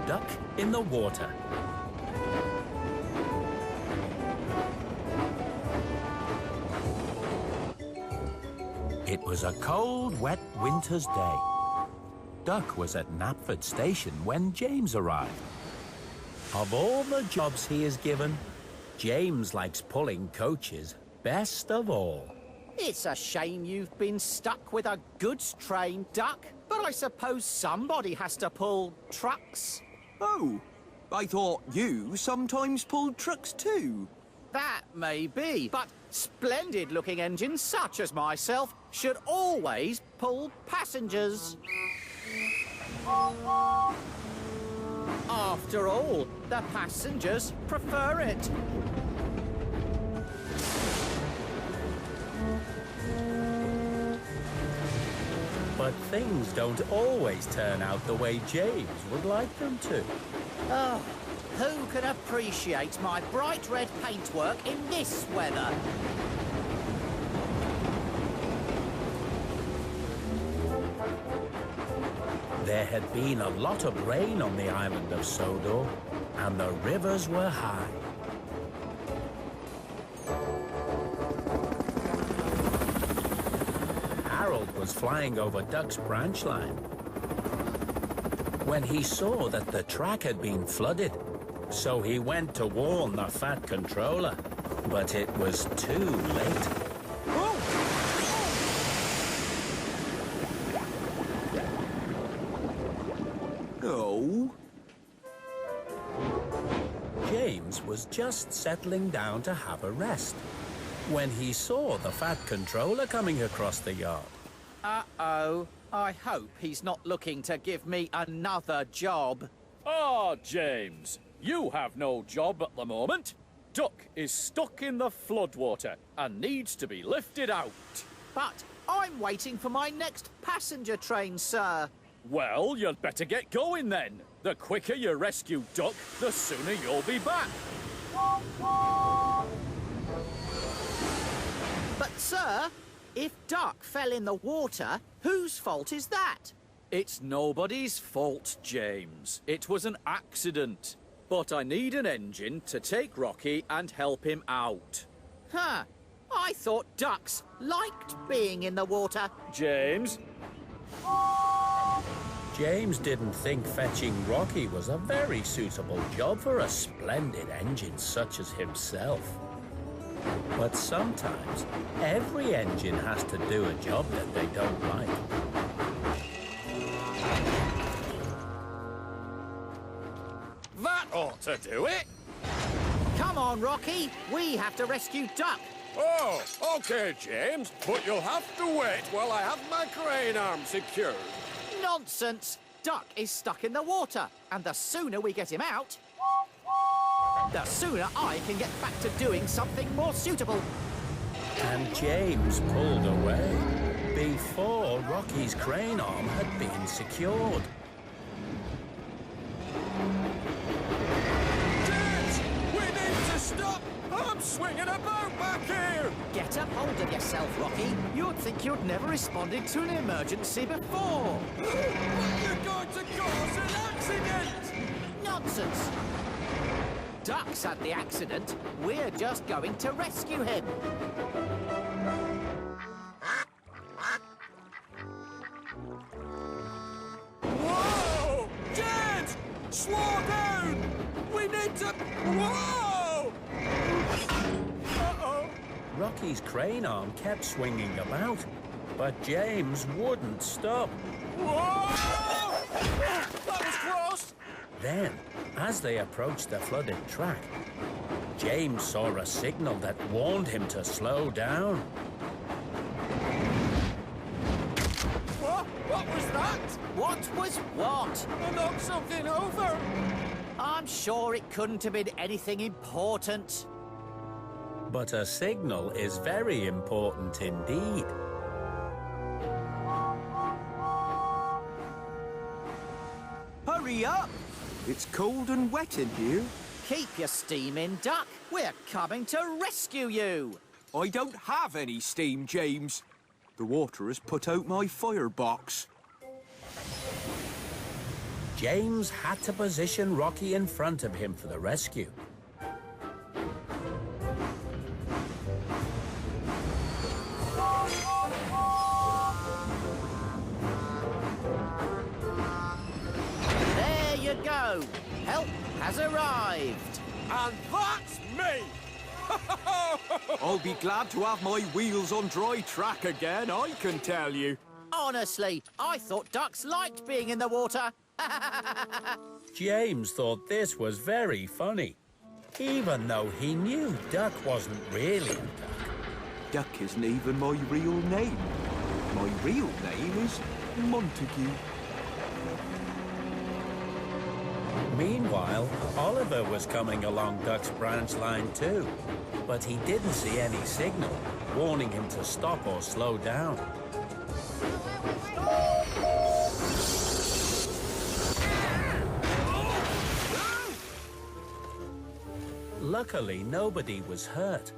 Duck in the Water. It was a cold, wet winter's day. Duck was at Knapford Station when James arrived. Of all the jobs he is given, James likes pulling coaches best of all. It's a shame you've been stuck with a goods train, Duck. But I suppose somebody has to pull trucks. Oh, I thought you sometimes pulled trucks too. That may be, but splendid-looking engines such as myself should always pull passengers. After all, the passengers prefer it. But things don't always turn out the way James would like them to. Oh, who can appreciate my bright red paintwork in this weather? There had been a lot of rain on the island of Sodor, and the rivers were high. Harold was flying over Duck's branch line when he saw that the track had been flooded. So he went to warn the Fat Controller, but it was too late. Oh. James was just settling down to have a rest when he saw the Fat Controller coming across the yard. Uh-oh. I hope he's not looking to give me another job. Ah, James, you have no job at the moment. Duck is stuck in the floodwater and needs to be lifted out. But I'm waiting for my next passenger train, sir. Well, you'd better get going then. The quicker you rescue Duck, the sooner you'll be back. But, sir, if Duck fell in the water, whose fault is that? It's nobody's fault, James. It was an accident. But I need an engine to take Rocky and help him out. Huh. I thought ducks liked being in the water. James? James didn't think fetching Rocky was a very suitable job for a splendid engine such as himself. But sometimes, every engine has to do a job that they don't like. That ought to do it. Come on, Rocky. We have to rescue Duck. Oh, OK, James. But you'll have to wait while I have my crane arm secured. Nonsense. Duck is stuck in the water, and the sooner we get him out, the sooner I can get back to doing something more suitable. And James pulled away before Rocky's crane arm had been secured. James, we need to stop. I'm swinging about back here. Get a hold of yourself, Rocky. You'd think you'd never responded to an emergency before. You're going to cause an accident. Nonsense. Duck's had the accident. We're just going to rescue him. Whoa! James, slow down. We need to... Whoa! Uh-oh. Rocky's crane arm kept swinging about, but James wouldn't stop. Whoa! That was close. Then, as they approached the flooded track, James saw a signal that warned him to slow down. What was that? What was what? I knocked something over. I'm sure it couldn't have been anything important. But a signal is very important indeed. Hurry up! It's cold and wet in here. Keep your steam in, Duck. We're coming to rescue you. I don't have any steam, James. The water has put out my firebox. James had to position Rocky in front of him for the rescue. There you go. Help has arrived. And that's me! I'll be glad to have my wheels on dry track again, I can tell you. Honestly, I thought ducks liked being in the water. James thought this was very funny, even though he knew Duck wasn't really a duck. Duck isn't even my real name. My real name is Montague. Meanwhile, Oliver was coming along Duck's branch line too, but he didn't see any signal warning him to stop or slow down. Luckily, nobody was hurt,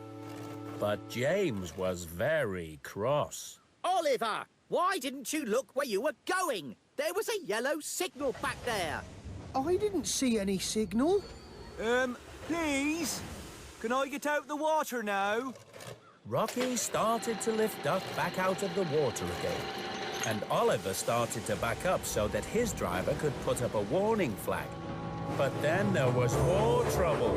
but James was very cross. Oliver, why didn't you look where you were going? There was a yellow signal back there. I didn't see any signal. Please? Can I get out the water now? Rocky started to lift Duck back out of the water again, and Oliver started to back up so that his driver could put up a warning flag. But then there was more trouble.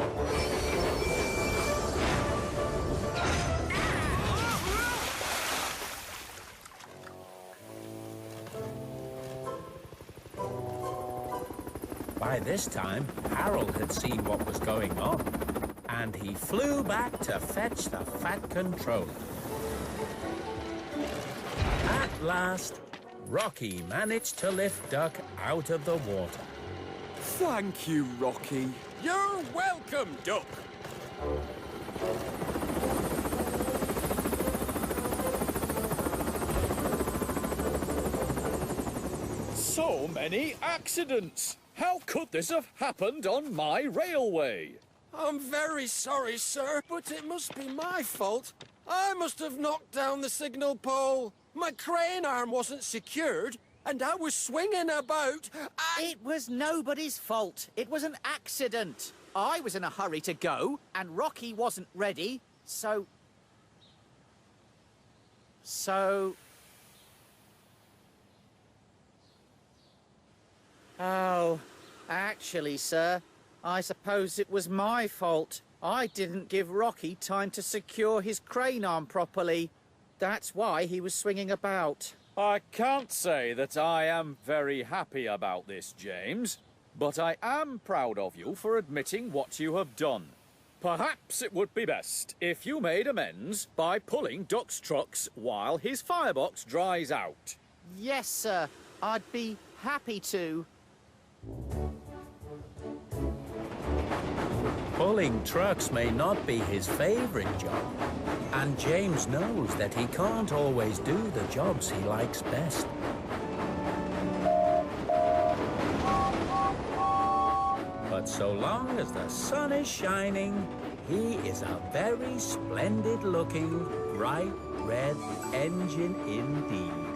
By this time, Harold had seen what was going on, and he flew back to fetch the Fat Controller. At last, Rocky managed to lift Duck out of the water. Thank you, Rocky. You're welcome, Duck. So many accidents! How could this have happened on my railway? I'm very sorry, sir, but it must be my fault. I must have knocked down the signal pole. My crane arm wasn't secured, and I was swinging about. It was nobody's fault. It was an accident. I was in a hurry to go, and Rocky wasn't ready, so... Oh, actually, sir, I suppose it was my fault. I didn't give Rocky time to secure his crane arm properly. That's why he was swinging about. I can't say that I am very happy about this, James, but I am proud of you for admitting what you have done. Perhaps it would be best if you made amends by pulling Duck's trucks while his firebox dries out. Yes, sir. I'd be happy to. Pulling trucks may not be his favorite job, and James knows that he can't always do the jobs he likes best. But so long as the sun is shining, he is a very splendid-looking, bright red engine indeed.